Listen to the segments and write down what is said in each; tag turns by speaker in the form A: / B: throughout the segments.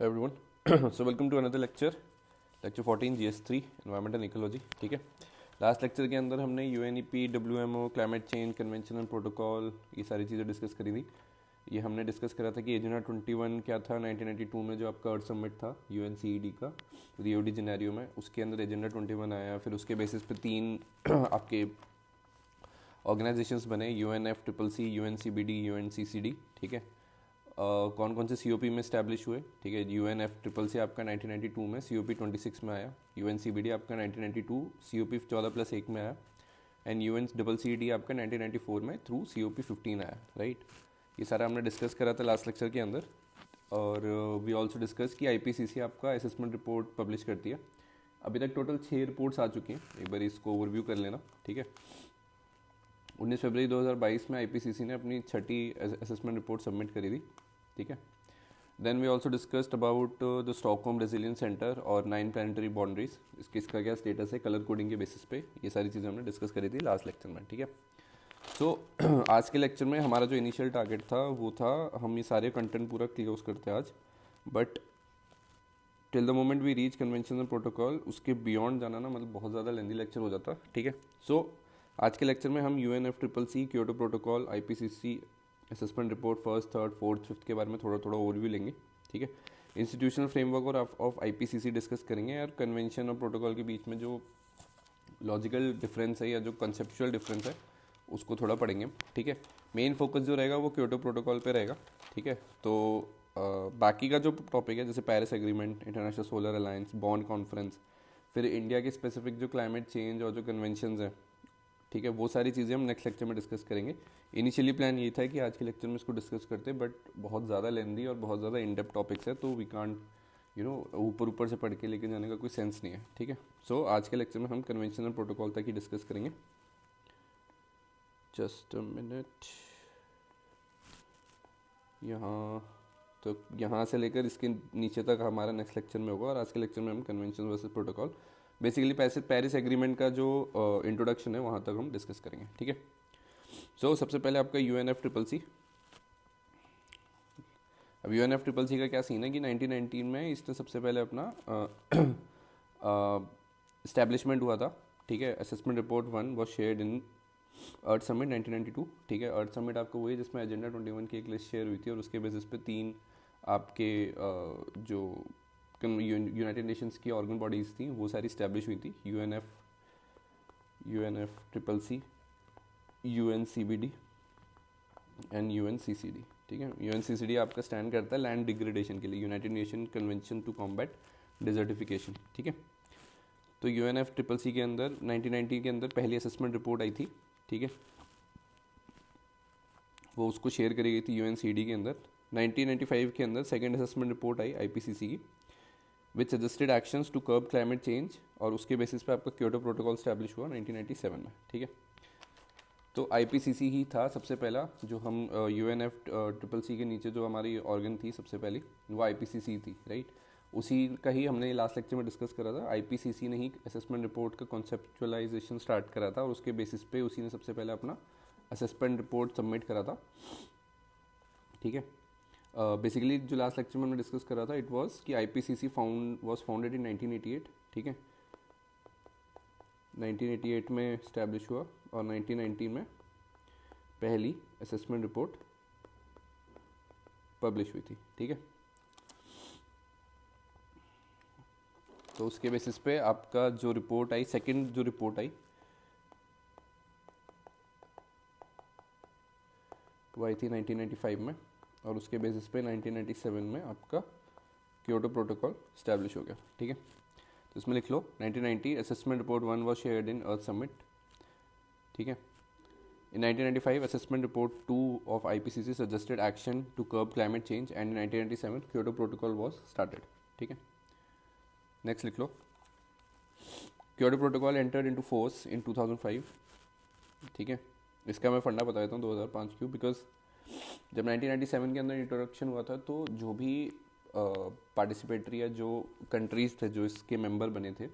A: everyone. So welcome to another lecture 14 GS3 Environment and Ecology. ठीक है, last lecture के अंदर हमने UNEP, WMO, climate change convention and protocol ये सारी चीज़ें डिस्कस करी थी. ये हमने डिस्कस करा था कि एजेंडा 21 क्या था 1992 में, जो आपका अर्थ समिट था UNCED का रियो डी जेनेरियो में. उसके अंदर एजेंडा 21 आया. फिर उसके बेसिस पे तीन आपके ऑर्गेनाइजेशंस बने, UNFCCC, UNCBD, UNCCD. ठीक है, कौन कौन से COP में इस्टेब्लिश हुए. ठीक है, UNFCCC आपका 1992 में, COP 26 में आया. UNCBD आपका 1992 COP 14+1 में आया. एंड UNCCD आपका 1994 में थ्रू COP 15 आया. राइट, ये सारा हमने डिस्कस करा था लास्ट लेक्चर के अंदर. और वी ऑल्सो डिस्कस कि IPCC आपका असेसमेंट रिपोर्ट पब्लिश करती है. अभी तक टोटल 6 रिपोर्ट्स आ चुकी हैं. एक बार इसको ओवरव्यू कर लेना. ठीक है, 19 फरवरी 2022 में IPCC ने अपनी छठी असेसमेंट रिपोर्ट सबमिट करी थी. ठीक है, then we also discussed about the Stockholm Resilience Centre और 9 प्लानिटरी बाउंड्रीज. इसका क्या स्टेटस है कलर कोडिंग के बेसिस पे, ये सारी चीज़ें हमने डिस्कस करी थी लास्ट लेक्चर में. ठीक है, सो आज के लेक्चर में हमारा जो इनिशियल टारगेट था वो था हम ये सारे कंटेंट पूरा क्लोज करते हैं आज. But till the moment we reach convention and protocol, उसके बियॉन्ड जाना ना मतलब बहुत ज़्यादा लेंदी लेक्चर हो जाता. ठीक है, सो आज के लेक्चर में हम UNFCCC, Kyoto protocol, IPCC assessment report first, third, fourth, fifth के बारे में थोड़ा थोड़ा ओवरव्यू लेंगे. ठीक है, इंस्टीट्यूशनल फ्रेमवर्क और ऑफ IPCC डिस्कस करेंगे. और कन्वेंशन और प्रोटोकॉल के बीच में जो लॉजिकल डिफरेंस है या जो कंसेप्चुअल डिफरेंस है उसको थोड़ा पढ़ेंगे. ठीक है, मेन फोकस जो रहेगा वो क्योटो प्रोटोकॉल पे रहेगा. ठीक है, तो बाकी का जो टॉपिक है जैसे Paris agreement, international solar alliance, Bonn conference, फिर इंडिया के स्पेसिफिक जो क्लाइमेट चेंज और जो कन्वेंशंस हैं, ठीक है, वो सारी चीज़ें हम नेक्स्ट लेक्चर में डिस्कस करेंगे. इनिशियली प्लान ये था कि आज के लेक्चर में इसको डिस्कस करते, बट बहुत ज़्यादा लेंदी और बहुत ज़्यादा इन डेप्थ टॉपिक्स है, तो वी कांट ऊपर ऊपर से पढ़ के लेके जाने का कोई सेंस नहीं है. ठीक है, सो आज के लेक्चर में हम कन्वेंशन और प्रोटोकॉल तक ही डिस्कस करेंगे. जस्ट अ मिनट, यहाँ से लेकर इसके नीचे तक हमारा नेक्स्ट लेक्चर में होगा. और आज के लेक्चर में हम convention versus protocol, basically Paris agreement का जो इंट्रोडक्शन है वहाँ तक हम डिस्कस करेंगे. ठीक है, सो सबसे पहले आपका UNFCCC. अब UNFCCC का क्या सीन है कि 1919 में इसने सबसे पहले अपना इस्टेब्लिशमेंट हुआ था. ठीक है, assessment report 1 was shared in earth summit 1992. ठीक है, अर्थ समिट आपको वही जिसमें एजेंडा 21 की एक लिस्ट शेयर हुई थी. और उसके बेसिस पे तीन आपके जो यूनाइटेड नेशंस की ऑर्गन बॉडीज़ थी वो सारी इस्टेब्लिश हुई थी. UNFCCC, UNCBD and UNCCD. ठीक है, UNCCD आपका स्टैंड करता है लैंड डिग्रेडेशन के लिए, United Nation Convention to Combat Desertification. ठीक है, तो UNFCCC के अंदर 1990 के अंदर पहली असेसमेंट रिपोर्ट आई थी. ठीक है, वो उसको शेयर करी गई थी UNCD के अंदर. 1995 के अंदर सेकेंड असेसमेंट रिपोर्ट आई IPCC की, which suggested actions to curb climate change. और उसके बेसिस पे आपका क्योटो प्रोटोकॉल स्टैब्लिश हुआ 1997 में. ठीक है, तो IPCC ही था सबसे पहला जो हम UNFCCC के नीचे जो हमारी ऑर्गन थी सबसे पहली, वो IPCC थी. राइट, उसी का ही हमने लास्ट लेक्चर में डिस्कस करा था. IPCC ने ही असेसमेंट रिपोर्ट का कॉन्सेप्चुअलाइजेशन स्टार्ट करा था और उसके बेसिस पे उसी ने सबसे पहले अपना असेसमेंट रिपोर्ट सबमिट करा था. ठीक है, बेसिकली जो लास्ट लेक्चर में हमने डिस्कस करा था इट वाज कि IPCC वाज फाउंडेड इन 1988. ठीक है, 1988 में इस्टेब्लिश हुआ और 1990 में पहली असेसमेंट रिपोर्ट पब्लिश हुई थी. ठीक है, तो उसके बेसिस पे आपका जो रिपोर्ट आई, सेकंड जो रिपोर्ट आई वो आई थी 1995 में. और उसके बेसिस पे 1997 में आपका क्योटो प्रोटोकॉल स्टैब्लिश हो गया. ठीक है, तो इसमें लिख लो 1990 assessment report 1 was shared in earth summit. ठीक है, in 1995 assessment report 2 of IPCC suggested action to curb climate change and in 1997 Kyoto Protocol was started. ठीक है, नेक्स्ट लिख लो Kyoto Protocol entered into force in 2005. ठीक है, इसका मैं फंडा बता देता हूँ 2005 क्यों, बिकॉज जब 1997 के अंदर इंट्रोडक्शन हुआ था तो जो भी पार्टिसिपेटरी या जो कंट्रीज़ थे जो इसके मेंबर बने थे,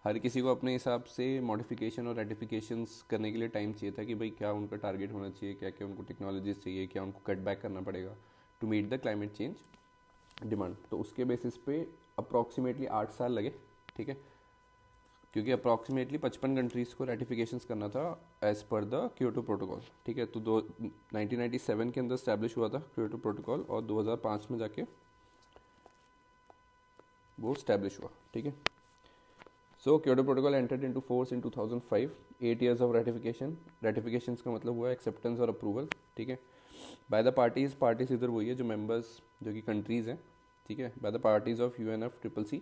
A: हर किसी को अपने हिसाब से मॉडिफिकेशन और रेटिफिकेशंस करने के लिए टाइम चाहिए था कि भाई क्या उनका टारगेट होना चाहिए, क्या क्या उनको टेक्नोलॉजीज चाहिए, क्या उनको कट बैक करना पड़ेगा to meet the climate change demand, तो उसके बेसिस पे अप्रॉक्सीमेटली 8 साल लगे, ठीक है, क्योंकि अप्रॉक्सीमेटली 55 कंट्रीज़ को रेटिफिकेशंस करना था as per the Kyoto protocol, ठीक है। तो 1997 के अंदर स्टैब्लिश हुआ था क्योटो प्रोटोकॉल और 2005 में जाके वो स्टैब्लिश हुआ, ठीक है। So Kyoto protocol entered into force in 2005, 8 years of ratifications का मतलब हुआ एक्सेप्टेंस और अप्रूवल, ठीक है, बाय द पार्टीज इधर वही है जो मेंबर्स जो कि कंट्रीज़ हैं, ठीक है, by the parties of UNFCCC,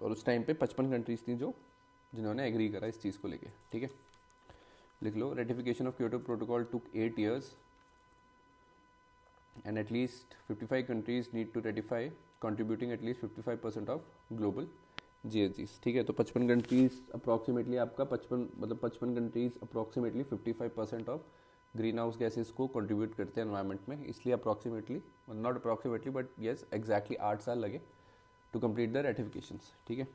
A: और उस टाइम पे 55 कंट्रीज थी जो जिन्होंने एग्री करा इस चीज़ को लेके, ठीक है। लिख लो, ratification of Kyoto protocol took 8 years and at least 55 countries need to ratify, contributing at least 55% of global GHGs, ठीक है। तो 55 कंट्रीज अप्रॉक्सीमेटली आपका 55 countries approximately 55% of green house gases को कंट्रीब्यूट करते हैं एनवायरनमेंट में, इसलिए approximately, not approximately but yes exactly 8 साल लगे टू कंप्लीट द रेटिफिकेशंस, ठीक है।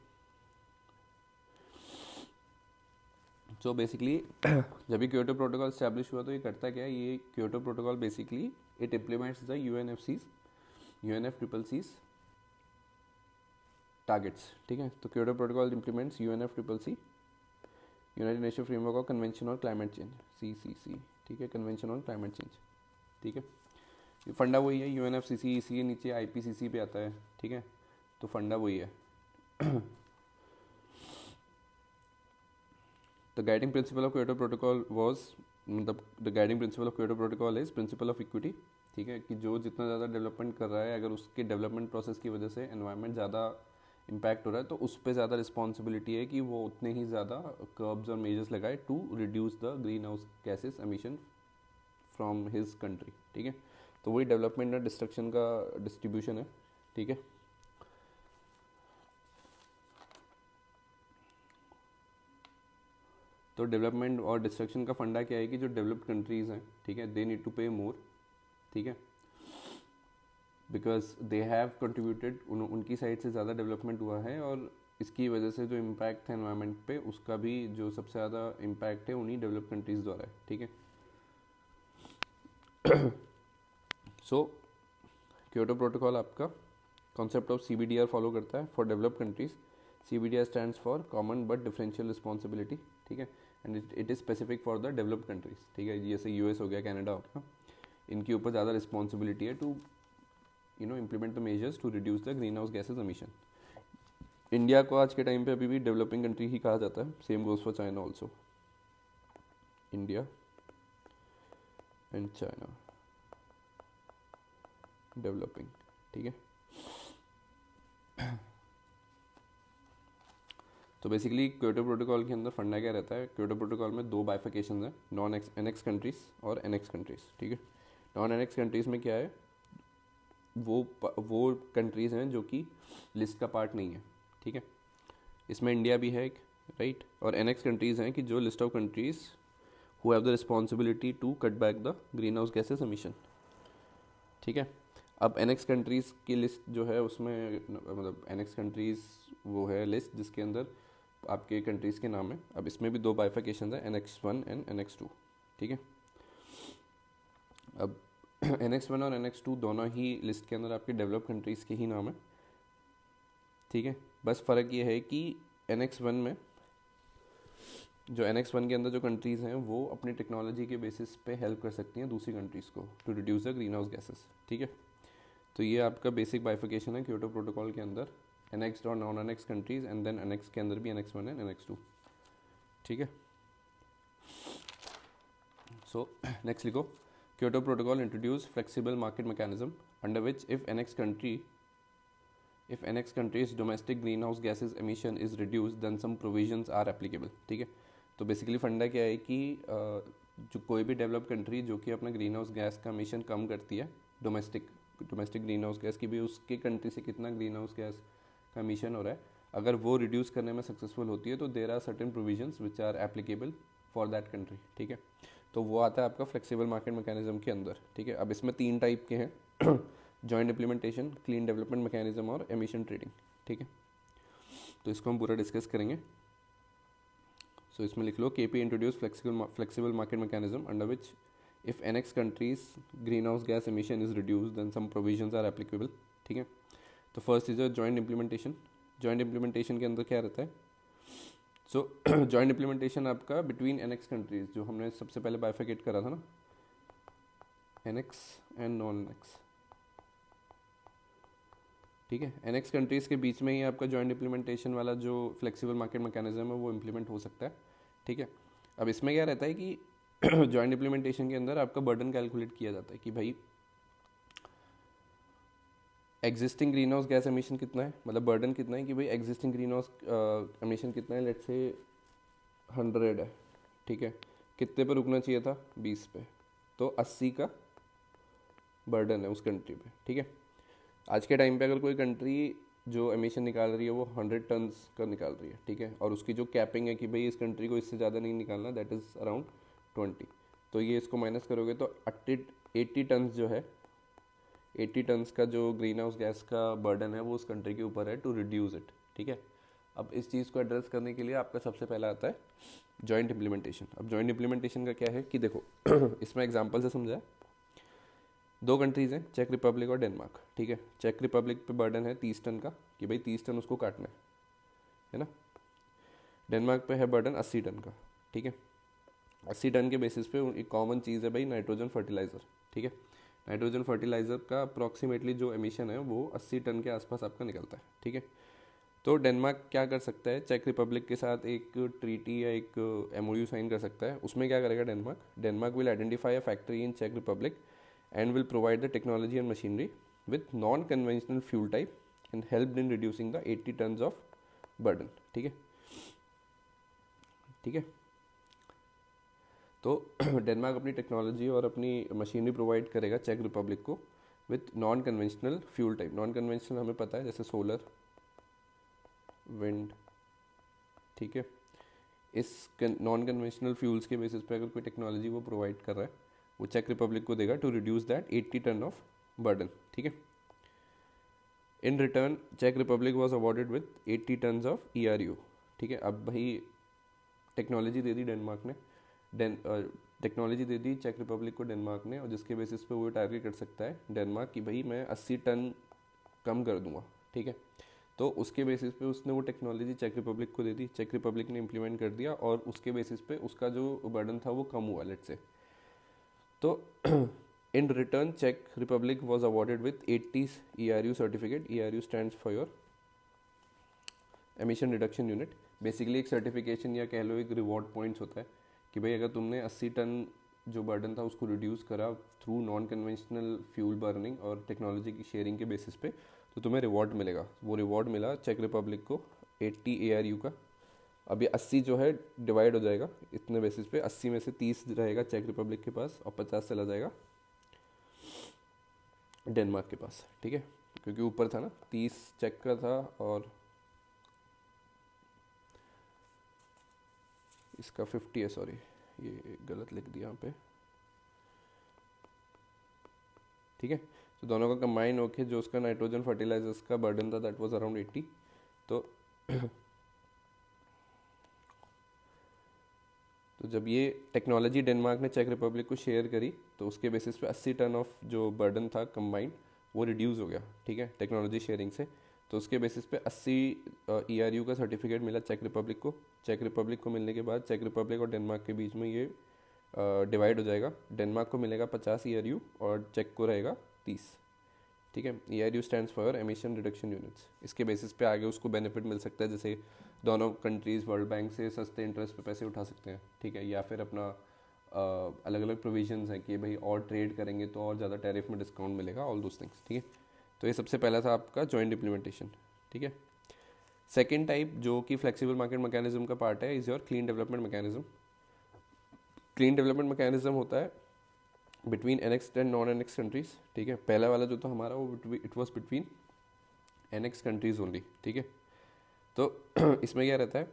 A: सो बेसिकली जब भी क्योटो प्रोटोकॉल स्टैब्लिश हुआ तो ये करता क्या है, ये Kyoto protocol basically it implements the UNFCCC targets, ठीक है। तो Kyoto protocol implements UNFCCC, United nation framework of convention on climate change, CCC, ठीक है, कन्वेंशन ऑन क्लाइमेट चेंज, ठीक है। ये फंडा वही है, UNFCCC, इसी के नीचे IPCC पे आता है, ठीक है, तो फंडा वही है। The guiding principle of Kyoto protocol was, मतलब the guiding principle of Kyoto protocol is principle of equity, ठीक है, कि जो जितना ज़्यादा डेवलपमेंट कर रहा है, अगर उसके डेवलपमेंट प्रोसेस की वजह से एनवायरनमेंट ज़्यादा इम्पैक्ट हो रहा है तो उस पर ज़्यादा रिस्पॉन्सिबिलिटी है कि वो उतने ही ज़्यादा कर्ब्स और मेजर्स लगाए to reduce the green house gases emission from his country, ठीक है। तो वही डेवलपमेंट और डिस्ट्रक्शन का डिस्ट्रीब्यूशन है, ठीक है। तो डेवलपमेंट और डिस्ट्रक्शन का फंडा क्या है कि जो डेवलप्ड कंट्रीज़ हैं, ठीक है, दे नीड टू पे मोर, ठीक है, बिकॉज दे हैव कंट्रीब्यूटेड, उनकी साइड से ज़्यादा डेवलपमेंट हुआ है और इसकी वजह से जो इम्पैक्ट है एनवायरनमेंट पे उसका भी जो सबसे ज़्यादा इम्पैक्ट है उन्हीं डेवलप्ड कंट्रीज़ द्वारा है, ठीक है। सो क्योटो प्रोटोकॉल आपका कॉन्सेप्ट ऑफ CBDR फॉलो करता है for developed countries. CBDR stands for common but differential responsibility, ठीक है, and it is specific for the developed countries, ठीक है, जैसे US हो गया, कनाडा हो गया, इनके ऊपर ज़्यादा रिस्पॉन्सिबिलिटी है to implement the measures to reduce the green house gases emission. India को आज के टाइम पे अभी भी डेवलपिंग कंट्री ही कहा जाता है, same goes for China also, India and China developing, ठीक है। तो बेसिकली क्योटो प्रोटोकॉल के अंदर फंडा क्या रहता है, क्योटो प्रोटोकॉल में 2 बाइफिकेशन हैं, नॉन एनेक्स कंट्रीज और एनेक्स कंट्रीज, ठीक है। नॉन एनेक्स कंट्रीज में क्या है, वो कंट्रीज़ हैं जो कि लिस्ट का पार्ट नहीं है, ठीक है, इसमें इंडिया भी है एक, राइट, और एनेक्स कंट्रीज़ हैं कि जो list of countries who have the responsibility to cut back the green house gases emission, ठीक है। अब एनेक्स कंट्रीज़ की लिस्ट जो है उसमें, मतलब एनेक्स कंट्रीज़ वो है लिस्ट जिसके अंदर आपके कंट्रीज़ के नाम है। अब इसमें भी 2 बाइफिकेशन है, NX1 एंड NX2, ठीक है। अब NX1 और NX2 दोनों ही लिस्ट के अंदर आपके डेवलप कंट्रीज़ के ही नाम है, ठीक है। बस फ़र्क ये है कि NX1 में जो NX1 के अंदर जो कंट्रीज़ हैं वो अपनी टेक्नोलॉजी के बेसिस पे हेल्प कर सकती हैं दूसरी कंट्रीज़ को to reduce the green house gases, ठीक है। तो ये आपका बेसिक बाइफिकेशन है क्योटो प्रोटोकॉल के अंदर, NX और non NX countries, and then NX के अंदर भी NX1 एंड NX2, ठीक है। सो नेक्स्ट लिखो, Kyoto Protocol introduced flexible market mechanism under which if NX country's domestic greenhouse gases emission is reduced then some provisions are applicable, ठीक है। तो basically फंडा क्या है कि जो कोई भी डेवलप कंट्री जो कि अपना ग्रीन हाउस गैस का एमिशन कम करती है, डोमेस्टिक ग्रीन हाउस गैस की भी उसके कंट्री से कितना ग्रीन हाउस गैस का एमिशन हो रहा है, अगर वो रिड्यूस करने में सक्सेसफुल होती है तो there are certain provisions which are applicable for that country, ठीक है। तो वो आता है आपका फ्लेक्सिबल मार्केट मैकेनिज्म के अंदर, ठीक है। अब इसमें 3 टाइप के हैं, joint implementation, clean development mechanism और एमिशन ट्रेडिंग, ठीक है। तो इसको हम पूरा डिस्कस करेंगे। सो इसमें लिख लो, KP introduce flexible market mechanism under which if NX countries greenhouse gas emission is reduce then some provisions are applicable, ठीक है। तो first is a joint implementation. Joint implementation के अंदर क्या रहता है? सो जॉइंट इम्प्लीमेंटेशन आपका between NX countries, जो हमने सबसे पहले बाइफिकेट करा था ना, NX एंड नॉन NX, ठीक है। NX कंट्रीज़ के बीच में ही आपका जॉइंट इम्प्लीमेंटेशन वाला जो फ्लेक्सिबल मार्केट मैकेनिज्म है वो इम्प्लीमेंट हो सकता है, ठीक है। अब इसमें क्या रहता है कि जॉइंट इम्प्लीमेंटेशन के अंदर आपका बर्डन कैलकुलेट किया जाता है कि भाई existing green house gas emission कितना है, मतलब बर्डन कितना है कि भाई एग्जिस्टिंग ग्रीन हाउस एमिशन कितना है, लेट्स से 100 है, ठीक है। कितने पे रुकना चाहिए था? 20 पे, तो 80 का बर्डन है उस कंट्री पे, ठीक है। आज के टाइम पे अगर कोई कंट्री जो एमिशन निकाल रही है वो 100 टन्स का निकाल रही है, ठीक है, और उसकी जो कैपिंग है कि भाई इस कंट्री को इससे ज़्यादा नहीं निकालना, दैट इज़ अराउंड 20, तो ये इसको माइनस करोगे तो 80 टन्स जो है, 80 टन्स का जो ग्रीन हाउस गैस का बर्डन है वो उस कंट्री के ऊपर है टू रिड्यूस इट, ठीक है। अब इस चीज़ को एड्रेस करने के लिए आपका सबसे पहला आता है जॉइंट इम्प्लीमेंटेशन। अब जॉइंट इम्प्लीमेंटेशन का क्या है कि देखो इसमें एग्जांपल से समझा, दो कंट्रीज़ हैं, चेक रिपब्लिक और डेनमार्क, ठीक है। चेक रिपब्लिक पे बर्डन है 30 टन का कि भाई 30 टन उसको काटना है ना। डेनमार्क पे है बर्डन 80 टन का, ठीक है। 80 टन के बेसिस पे एक कॉमन चीज़ है भाई नाइट्रोजन फर्टिलाइज़र, ठीक है। नाइट्रोजन फर्टिलाइज़र का अप्रॉक्सीमेटली जो एमिशन है वो 80 टन के आसपास आपका निकलता है, ठीक है। तो डेनमार्क क्या कर सकता है, चेक रिपब्लिक के साथ एक ट्रीटी या एक MOU साइन कर सकता है। उसमें क्या करेगा Denmark? Denmark will identify a factory in चेक Republic and will provide the technology and machinery with non-conventional fuel type and helped in reducing the 80 tons of burden, ठीक है, ठीक है। तो डेनमार्क अपनी टेक्नोलॉजी और अपनी मशीनरी प्रोवाइड करेगा चेक रिपब्लिक को with non conventional fuel type. Non conventional हमें पता है जैसे सोलर, विंड, ठीक है। इस नॉन कन्वेंशनल फ्यूल्स के बेसिस पे अगर कोई टेक्नोलॉजी वो प्रोवाइड कर रहा है वो चेक रिपब्लिक को देगा to reduce that 80 ton of burden, ठीक है। इन रिटर्न चेक Republic was awarded with 80 tons of ERU, ठीक है। अब भाई टेक्नोलॉजी दे दी डेनमार्क ने, टेक्नोलॉजी दे दी चेक रिपब्लिक को डेनमार्क ने, और जिसके बेसिस पे वो टारगेट कर सकता है डेनमार्क कि भाई मैं 80 टन कम कर दूंगा, ठीक है। तो उसके बेसिस पे उसने वो टेक्नोलॉजी चेक रिपब्लिक को दे दी, चेक रिपब्लिक ने इम्प्लीमेंट कर दिया और उसके बेसिस पे उसका जो बर्डन था वो कम हुआ, लेट्स से। तो इन रिटर्न चेक Republic was awarded with 80 ERU certificate. ERU stands for your emission reduction unit. Basically एक सर्टिफिकेशन या कह लो एक रिवॉर्ड पॉइंट्स होता है कि भाई अगर तुमने 80 टन जो बर्डन था उसको रिड्यूस करा through non conventional fuel burning और टेक्नोलॉजी की शेयरिंग के बेसिस पे, तो तुम्हें रिवॉर्ड मिलेगा। वो रिवॉर्ड मिला चेक रिपब्लिक को 80 ARU का। अब ये 80 जो है डिवाइड हो जाएगा इतने बेसिस पे, 80 में से 30 रहेगा चेक रिपब्लिक के पास और 50 चला जाएगा डेनमार्क के पास, ठीक है। क्योंकि ऊपर था ना 30 चेक का था और इसका 50 है, सॉरी ये गलत लिख दिया यहाँ पे, ठीक है। तो दोनों का कंबाइन होके जो उसका नाइट्रोजन फर्टिलाइजर्स का बर्डन था दैट वाज अराउंड 80। तो जब ये टेक्नोलॉजी डेनमार्क ने चेक रिपब्लिक को शेयर करी तो उसके बेसिस पे 80 टन ऑफ जो बर्डन था कंबाइंड वो रिड्यूस हो गया, ठीक है, टेक्नोलॉजी शेयरिंग से। तो उसके बेसिस पे 80 ERU का सर्टिफिकेट मिला चेक रिपब्लिक को। चेक रिपब्लिक को मिलने के बाद चेक रिपब्लिक और डेनमार्क के बीच में ये डिवाइड हो जाएगा। डेनमार्क को मिलेगा 50 ERU और चेक को रहेगा 30, ठीक है। ERU stands for emission reduction units. इसके बेसिस पे आगे उसको बेनिफिट मिल सकता है, जैसे दोनों कंट्रीज़ वर्ल्ड बैंक से सस्ते इंटरेस्ट पे पैसे उठा सकते हैं, ठीक है, या फिर अपना अलग अलग प्रोविजंस हैं कि भाई और ट्रेड करेंगे तो और ज़्यादा टैरिफ में डिस्काउंट मिलेगा, ऑल दोस थिंग्स, ठीक है। तो ये सबसे पहला था आपका जॉइंट इम्प्लीमेंटेशन, ठीक है। सेकेंड टाइप जो कि फ्लेक्सिबल मार्केट मैकेनिज्म का पार्ट है is your clean development mechanism. Clean development mechanism होता है between NX and non NX countries, ठीक है। पहला वाला जो था हमारा वो it was between NX countries only, ठीक है। तो इसमें क्या रहता है,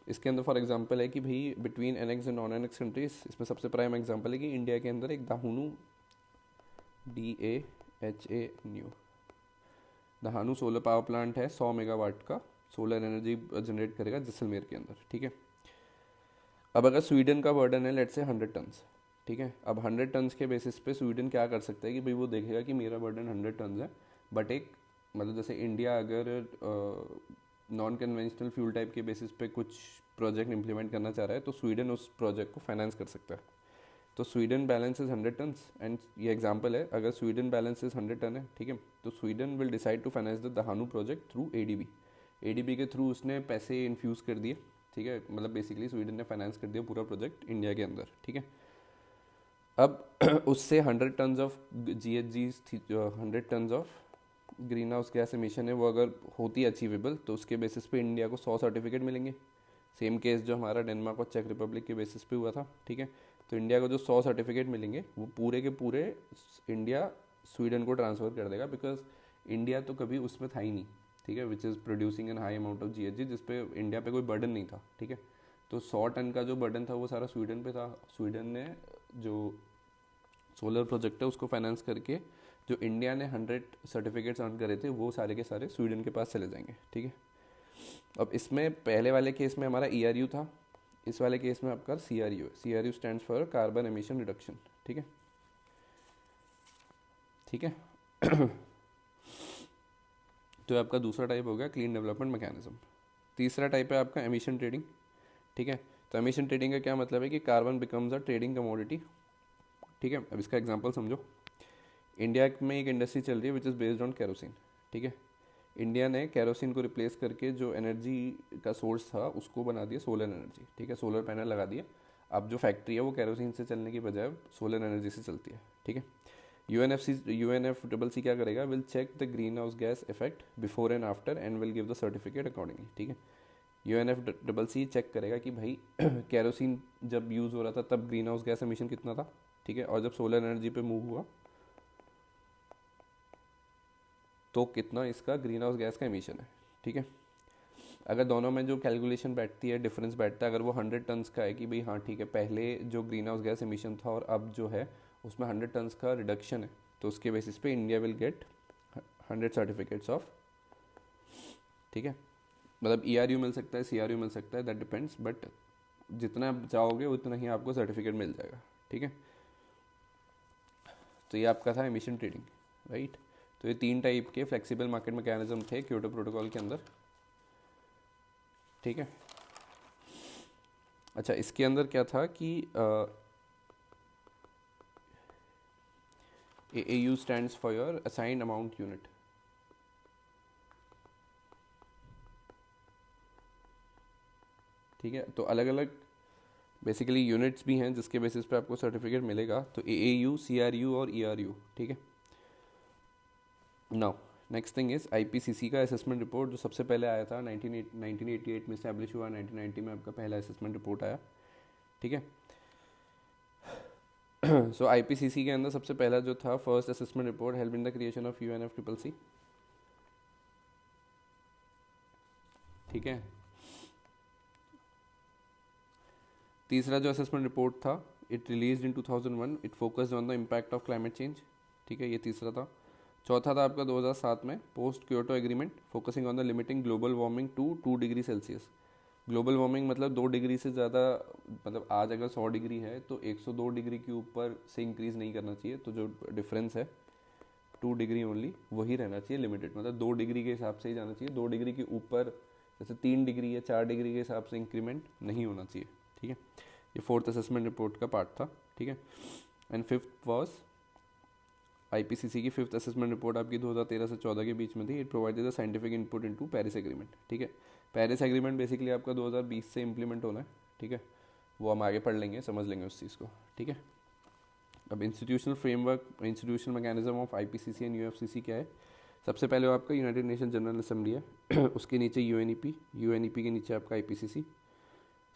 A: इसके अंदर फॉर एग्जांपल है कि भाई between NX and non NX countries, इसमें सबसे प्राइम एग्जांपल है कि इंडिया के अंदर एक दाहुनु DAHA new Dahanu solar power plant है, 100 मेगावाट का सोलर एनर्जी जनरेट करेगा जैसलमेर के अंदर, ठीक है। अब अगर स्वीडन का बर्डन है लेट्स से 100 टन्स, ठीक है। अब 100 टन्स के बेसिस पे स्वीडन क्या कर सकता है कि भाई वो देखेगा कि मेरा बर्डन 100 टन्स है, बट एक मतलब जैसे इंडिया अगर नॉन कन्वेंशनल फ्यूल टाइप के बेसिस पे कुछ प्रोजेक्ट इंप्लीमेंट करना चाह रहा है तो स्वीडन उस प्रोजेक्ट को फाइनेंस कर सकता है। तो Sweden balance is 100 tons and ये एग्जांपल है, अगर स्वीडन बैलेंस इज 100 टन है, ठीक है, तो Sweden will decide to finance the Dahanu project through ADB. ADB के थ्रू उसने पैसे इन्फ्यूज़ कर दिए, ठीक है, मतलब बेसिकली स्वीडन ने फाइनेंस कर दिया पूरा प्रोजेक्ट इंडिया के अंदर, ठीक है। अब उससे 100 tons of GHG, 100 tons of green house gas emission है, वो अगर होती है अचीवेबल तो उसके बेसिस पे इंडिया को 100 सर्टिफिकेट मिलेंगे। सेम केस जो हमारा डेनमार्क और चेक रिपब्लिक के बेसिस पे हुआ था, ठीक है। तो इंडिया को जो 100 सर्टिफिकेट मिलेंगे वो पूरे के पूरे इंडिया स्वीडन को ट्रांसफ़र कर देगा, बिकॉज इंडिया तो कभी उसमें था ही नहीं, ठीक है, which is producing an high amount of GHG, जिस पे इंडिया पे कोई बर्डन नहीं था, ठीक है। तो 100 टन का जो बर्डन था वो सारा स्वीडन पे था। स्वीडन ने जो सोलर प्रोजेक्ट है उसको फाइनेंस करके जो इंडिया ने 100 सर्टिफिकेट्स अर्न करे थे वो सारे के सारे स्वीडन के पास चले जाएंगे, ठीक है। अब इसमें पहले वाले केस में हमारा ERU था, इस वाले केस में आपका CRU है। CRU stands for carbon emission reduction, ठीक है, ठीक है। तो आपका दूसरा टाइप हो गया क्लीन डेवलपमेंट मैकेनिज्म। तीसरा टाइप है आपका एमिशन ट्रेडिंग, ठीक है। तो एमिशन ट्रेडिंग का क्या मतलब है कि carbon becomes a trading commodity, ठीक है। अब इसका एग्जांपल समझो। इंडिया में एक इंडस्ट्री चल रही है which is based on kerosene, ठीक है। इंडिया ने केरोसिन को रिप्लेस करके जो एनर्जी का सोर्स था उसको बना दिया सोलर एनर्जी, ठीक है, सोलर पैनल लगा दिया। अब जो फैक्ट्री है वो केरोसिन से चलने की बजाय सोलर एनर्जी से चलती है, ठीक है। UNFCCC क्या करेगा, will check the greenhouse gas effect before and after and will give the certificate accordingly, ठीक है। UNFCCC चेक करेगा कि भाई केरोसिन जब यूज़ हो रहा था तब ग्रीन हाउस गैस एमिशन कितना था, ठीक है, और जब सोलर एनर्जी पे मूव हुआ तो कितना इसका ग्रीन हाउस गैस का एमिशन है, ठीक है। अगर दोनों में जो कैलकुलेशन बैठती है, डिफरेंस बैठता है, अगर वो 100 टन्स का है कि भाई हाँ ठीक है, पहले जो ग्रीन हाउस गैस एमिशन था और अब जो है उसमें 100 टन्स का रिडक्शन है, तो उसके बेसिस पे India will get 100 certificates of, ठीक है। मतलब ERU मिल सकता है, CRU मिल सकता है, दैट डिपेंड्स, बट जितना आप चाहोगे उतना ही आपको सर्टिफिकेट मिल जाएगा, ठीक है। तो ये आपका था एमिशन ट्रेडिंग, राइट। तो ये 3 टाइप के फ्लेक्सिबल मार्केट मैकेनिज्म थे क्योटो प्रोटोकॉल के अंदर, ठीक है। अच्छा, इसके अंदर क्या था कि AAU stands for your assigned amount unit, ठीक है। तो अलग अलग बेसिकली यूनिट्स भी हैं जिसके बेसिस पे आपको सर्टिफिकेट मिलेगा, तो AAU, CRU और ERU, ठीक है। Now next thing is IPCC का असेसमेंट रिपोर्ट, जो सबसे पहले आया था 1988 में इस्टेब्लिश हुआ, 1990 में आपका पहला असेसमेंट रिपोर्ट आया, ठीक है। सो IPCC के अंदर सबसे पहला जो था first assessment report help in the creation of UNFCCC, ठीक है। तीसरा जो असेसमेंट रिपोर्ट था it released in 2001, it focused on the impact of climate change, ठीक है, ये तीसरा था। चौथा था आपका 2007 में post Kyoto agreement, focusing on the limiting global warming to 2 degree Celsius. Global warming मतलब 2 डिग्री से ज़्यादा, मतलब आज अगर 100 डिग्री है तो 102 डिग्री के ऊपर से इंक्रीज़ नहीं करना चाहिए, तो जो डिफरेंस है 2 डिग्री ओनली वही रहना चाहिए लिमिटेड, मतलब 2 डिग्री के हिसाब से ही जाना चाहिए। 2 डिग्री के ऊपर जैसे 3 डिग्री या 4 डिग्री के हिसाब से इंक्रीमेंट नहीं होना चाहिए, ठीक है। ये फोर्थ असेसमेंट रिपोर्ट का पार्ट था, ठीक है। एंड फिफ्थ वॉज IPCC की फिफ्थ असेसमेंट रिपोर्ट आपकी 2013 से 14 के बीच में थी। It provided the scientific input into Paris agreement, ठीक है। पेरिस एग्रीमेंट बेसिकली आपका 2020 से इम्प्लीमेंट होना है, ठीक है, वो हम आगे पढ़ लेंगे, समझ लेंगे उस चीज़ को, ठीक है। अब institutional framework, institutional mechanism of IPCC and UNFCCC क्या है। सबसे पहले वो आपका यूनाइटेड नेशन जनरल असेंबली है उसके नीचे UNEP के नीचे आपका IPCC।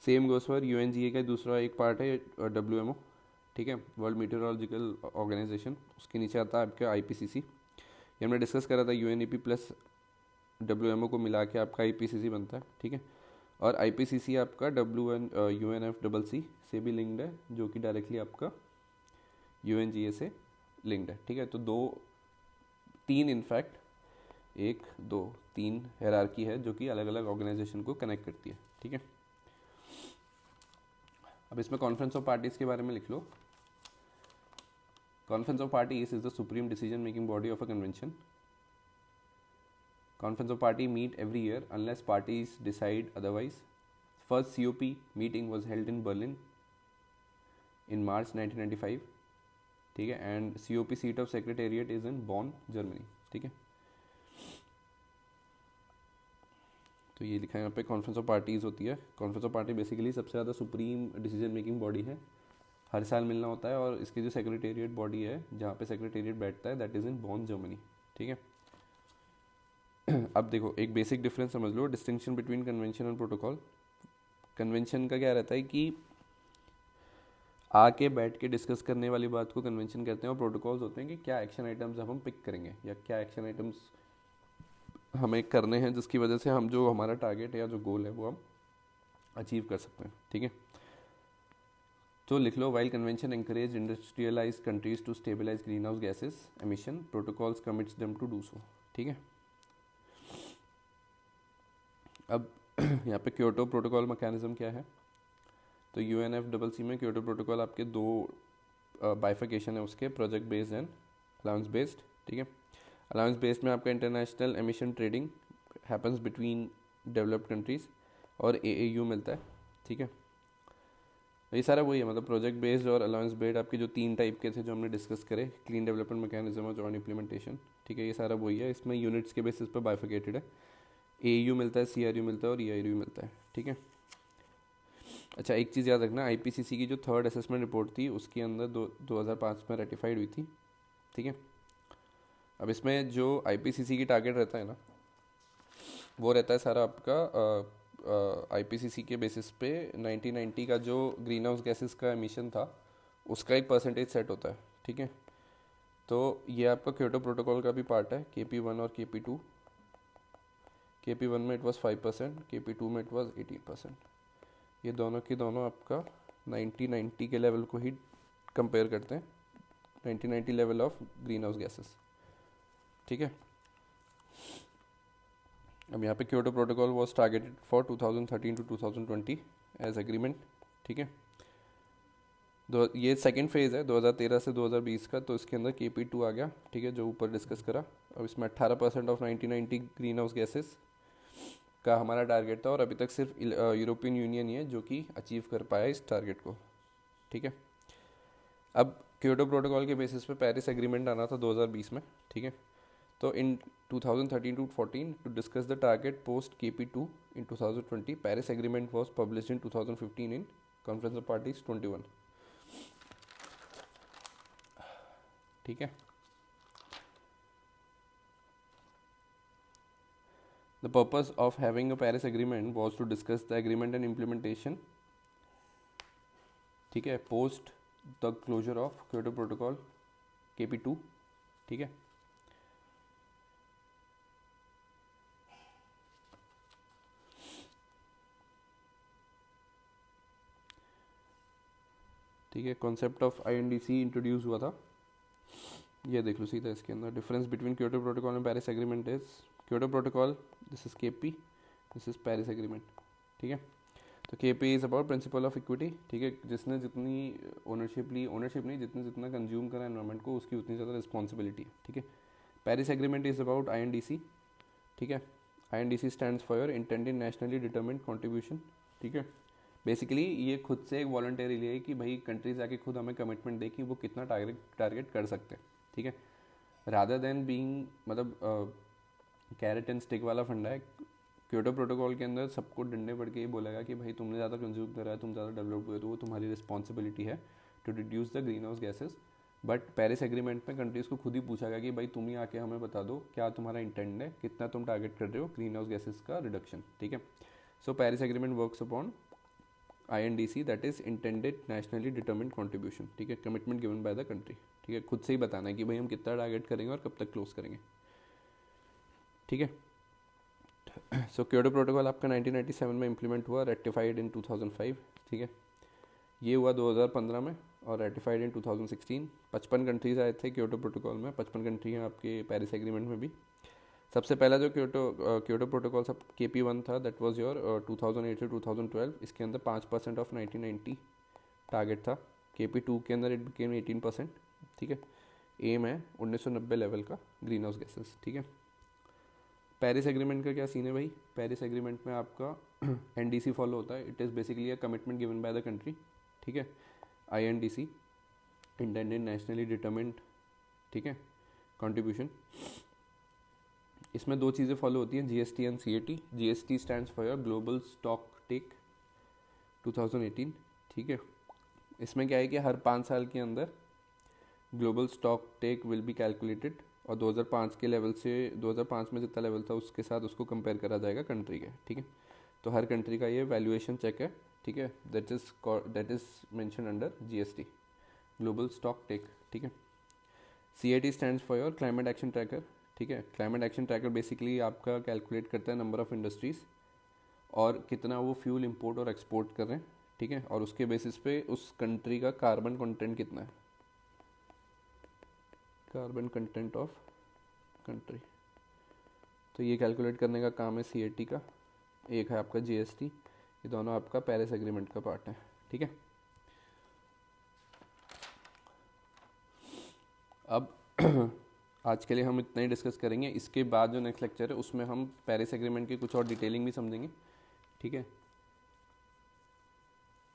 A: Same goes for UNGA का दूसरा एक पार्ट है WMO, ठीक है, वर्ल्ड मीटेरोलॉजिकल ऑर्गेनाइजेशन, उसके नीचे आता है आपका IPCC। ये हमने डिस्कस करा था, UNEP प्लस WMO को मिला के आपका IPCC बनता है, ठीक है। और IPCC आपका UNFCCC से भी लिंक्ड है, जो कि डायरेक्टली आपका UNGA से लिंक्ड है, ठीक है। तो 3 इनफैक्ट 1 2 3 हायरार्की है जो कि अलग अलग ऑर्गेनाइजेशन को कनेक्ट करती है, ठीक है। अब इसमें कॉन्फ्रेंस ऑफ पार्टीज़ के बारे में लिख लो। Conference of Parties is the supreme decision making body of a convention. Conference of Party meet every year unless parties decide otherwise. First COP meeting was held in Berlin in March 1995. ठीक है, and COP seat of secretariat is in Bonn, Germany. ठीक है, तो ये लिखा है यहाँ पे कॉन्फ्रेंस ऑफ पार्टीज होती है. कॉन्फ्रेंस ऑफ पार्टी बेसिकली सबसे ज़्यादा सुप्रीम डिसीजन मेकिंग बॉडी है, हर साल मिलना होता है, और इसकी जो सेक्रेटेरिएट बॉडी है जहाँ पे सेक्रेटेरिएट बैठता है that is in Bonn, Germany. ठीक है, अब देखो एक बेसिक डिफरेंस समझ लो, distinction between convention and protocol. Convention का क्या रहता है कि आके बैठ के डिस्कस करने वाली बात को कन्वेंशन कहते हैं, और प्रोटोकॉल्स होते हैं कि क्या एक्शन आइटम्स अब हम पिक करेंगे या क्या एक्शन आइटम्स हमें करने हैं जिसकी वजह से हम जो हमारा टारगेट है या जो गोल है वो हम अचीव कर सकते हैं. ठीक है, तो लिख लो, while convention encourage industrialise countries to stabilise green house gases emission, protocols commits them to do so. ठीक है, अब यहाँ पे क्योटो प्रोटोकॉल मैकेनिज्म क्या है, तो UNFCCC में क्योटो प्रोटोकॉल आपके दो बाइफिकेशन है उसके, project based and allowance based. ठीक है, अलाउंस बेस्ड में आपका international emission trading happens between developed countries और AAU मिलता है. ठीक है, ये सारा वही है, मतलब प्रोजेक्ट बेस्ड और अलाउंस बेस्ड आपके जो तीन टाइप के थे जो हमने डिस्कस करे, क्लीन डेवलपमेंट मैकेनिज्म और जॉइंट इम्प्लीमेंटेशन. ठीक है, ये सारा वही है, इसमें यूनिट्स के बेसिस पर बाइफिकेटेड है. AAU मिलता है, CRU मिलता है और EIRU मिलता है. ठीक है, अच्छा एक चीज़ याद रखना, IPCC की जो थर्ड असेसमेंट रिपोर्ट थी उसके अंदर 2005 में रेटिफाइड हुई थी. ठीक है, अब इसमें जो IPCC की टारगेट रहता है ना, वो रहता है सारा आपका IPCC के बेसिस पे 1990 का जो ग्रीन हाउस गैसेस का एमिशन था उसका एक परसेंटेज सेट होता है. ठीक है, तो ये आपका क्योटो प्रोटोकॉल का भी पार्ट है, KP1 और KP2. KP1 में इट वाज 5%, KP2 में इट वाज 18%. ये दोनों के दोनों आपका 1990 के लेवल को ही कंपेयर करते हैं, 1990 level of green house gases. ठीक है, अब यहाँ पे Kyoto protocol was targeted for 2013 to 2020 as agreement. ठीक है, ये सेकंड फेज़ है 2013 से 2020 का, तो इसके अंदर KP2 आ गया. ठीक है, जो ऊपर डिस्कस करा. अब इसमें 18% ऑफ 1990 ग्रीन हाउस गैसेस का हमारा टारगेट था, और अभी तक सिर्फ यूरोपियन यूनियन ही है जो कि अचीव कर पाया इस टारगेट को. ठीक है, अब क्योटो प्रोटोकॉल के बेसिस पे पेरिस एग्रीमेंट आना था 2020 में. ठीक है, तो in 2013 to 14 to discuss the target post KP2 in 2020, Paris agreement was published in 2015 in conference of parties 21. ठीक है, the purpose of having a Paris agreement was to discuss the agreement and implementation. ठीक है, post the closure of Kyoto Protocol KP2. ठीक है, ठीक है, concept of INDC introduce हुआ था. ये देख लो सीधा इसके अंदर, difference between Kyoto protocol and Paris agreement is Kyoto protocol, this is KP, this is Paris agreement. ठीक है, तो KP is about principal of equity. ठीक है, जिसने जितनी ओनरशिप नहीं, जितना कंज्यूम करा एनवायरमेंट को उसकी उतनी ज़्यादा रिस्पॉन्सिबिलिटी. ठीक है, Paris agreement is about INDC. ठीक है, INDC stands for your intended nationally determined contribution. ठीक है, बेसिकली ये खुद से एक वॉलंटरी लिए कि भाई कंट्रीज आके खुद हमें कमिटमेंट दे कि वो कितना टारगेट कर सकते हैं. ठीक है, रादर देन बीइंग, मतलब कैरेट एंड स्टिक वाला फंडा है. क्योटो प्रोटोकॉल के अंदर सबको डंडे पड़ के ये बोलेगा कि भाई तुमने ज़्यादा कंज्यूम करा है, तुम ज़्यादा डेवलप हुए, तो वो तुम्हारी रिस्पॉन्सिबिलिटी है to reduce the green house gases. But Paris agreement में कंट्रीज़ को खुद ही पूछा गया कि भाई तुम ही आके हमें बता दो क्या तुम्हारा इंटेंट है, कितना तुम टारगेट कर रहे हो ग्रीन हाउस गैसेज का रिडक्शन. ठीक है, so Paris agreement works upon INDC, that is intended nationally determined contribution. ठीक है, commitment given by the country. ठीक है, खुद से ही बताना है कि भाई हम कितना टारगेट करेंगे और कब तक क्लोज करेंगे. ठीक है, सो क्योटो प्रोटोकॉल आपका 1997 में इंप्लीमेंट हुआ, रेक्टिफाइड इन 2005. ठीक है, ये हुआ 2015 में और रेक्टिफाइड इन 2016. 55 कंट्रीज आए थे क्योटो प्रोटोकॉल में, 55 कंट्री हैं आपके पेरिस एग्रीमेंट में भी. सबसे पहला जो क्योटो प्रोटोकॉल सब KP1 था, दैट वाज योर 2008 से 2012. इसके अंदर 5% ऑफ 1990 टारगेट था. KP2 के अंदर इट बिकेम 18%. ठीक है, एम है 1990 लेवल का ग्रीन हाउस गैसेस, ठीक है। पेरिस एग्रीमेंट का क्या सीन है भाई? पेरिस एग्रीमेंट में आपका एनडीसी फॉलो होता है। It is basically a commitment given by the country, ठीक है। आईएनडीसी, इंटेंडेड नेशनली डिटरमिन्ड, ठीक है, कंट्रीब्यूशन। इसमें दो चीज़ें फॉलो होती हैं, GST and CAT. GST stands for your global stock take 2018, ठीक है। इसमें क्या है कि हर 5 साल के अंदर global stock take will be calculated और 2005 के लेवल से 2005 में जितना लेवल था उसके साथ उसको कंपेयर करा जाएगा कंट्री के, ठीक है। तो हर कंट्री का ये वैल्यूएशन चेक है, ठीक है। That is mention under GST, global stock take, ठीक है। CAT stands for your climate action tracker, ठीक है। क्लाइमेट एक्शन ट्रैकर बेसिकली आपका कैलकुलेट करता है नंबर ऑफ इंडस्ट्रीज़ और कितना वो फ्यूल इंपोर्ट और एक्सपोर्ट कर रहे हैं, ठीक है। और उसके बेसिस पे उस कंट्री का कार्बन कंटेंट कितना है, कार्बन कंटेंट ऑफ कंट्री। तो ये कैलकुलेट करने का काम है सीएटी का। एक है आपका जीएसटी, ये दोनों आपका पेरिस एग्रीमेंट का पार्ट है, ठीक है। अब आज के लिए हम इतना ही डिस्कस करेंगे। इसके बाद जो नेक्स्ट लेक्चर है उसमें हम पेरिस एग्रीमेंट की कुछ और डिटेलिंग भी समझेंगे, ठीक है।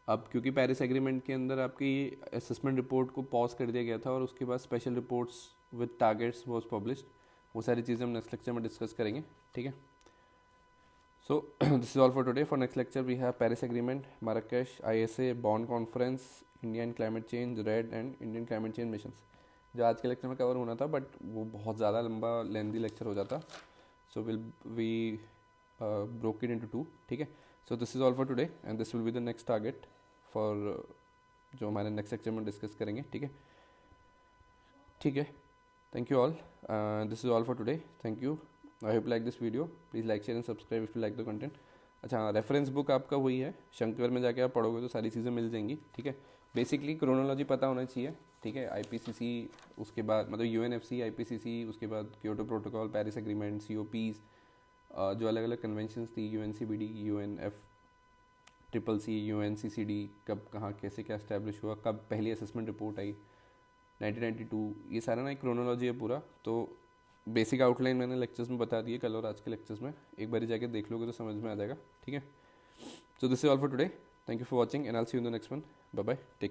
A: अब क्योंकि पेरिस एग्रीमेंट के अंदर आपकी असेसमेंट रिपोर्ट को पॉज कर दिया गया था और उसके बाद special reports with targets was published, वो सारी चीज़ें हम नेक्स्ट लेक्चर में डिस्कस करेंगे, ठीक है। So this is all for today. For next lecture we have Paris agreement, Marrakesh, ISA, Bonn conference, Indian climate change, REDD and Indian climate change missions, जो आज के लेक्चर में कवर होना था बट वो बहुत ज़्यादा लंबा लेंदी लेक्चर हो जाता। So will we broke it into 2, ठीक है। So this is all for today and this will be the next target for जो हमारे नेक्स्ट लेक्चर में डिस्कस करेंगे, ठीक है, ठीक है। Thank you all, this is all for today, thank you. I hope like this video, please like share and subscribe if you like the content. अच्छा, reference book आपका वही है, शंकर में जाके आप पढ़ोगे तो सारी चीज़ें मिल जाएंगी, ठीक है। बेसिकली क्रोनोलॉजी पता होना चाहिए, ठीक है। आईपीसीसी, उसके बाद मतलब यूएनएफसी, आईपीसीसी, उसके बाद क्योटो प्रोटोकॉल, पेरिस एग्रीमेंट, सीओपीज़, जो अलग अलग कन्वेंशंस थी, यूएनसीबीडी, यूएनएफ ट्रिपल सी, यूएनसीसीडी, कब कहाँ कैसे क्या इस्टेब्लिश हुआ, कब पहली असेसमेंट रिपोर्ट आई 1992, ये सारा ना एक क्रोनोलॉजी है पूरा। तो बेसिक आउटलाइन मैंने लेक्चर्स में बता दी है कल और आज के लेक्चर्स में, एक बार जाके देख लोगे तो समझ में आ जाएगा, ठीक है। So this is all for today, thank you for watching and I will see you in the next one, bye bye, take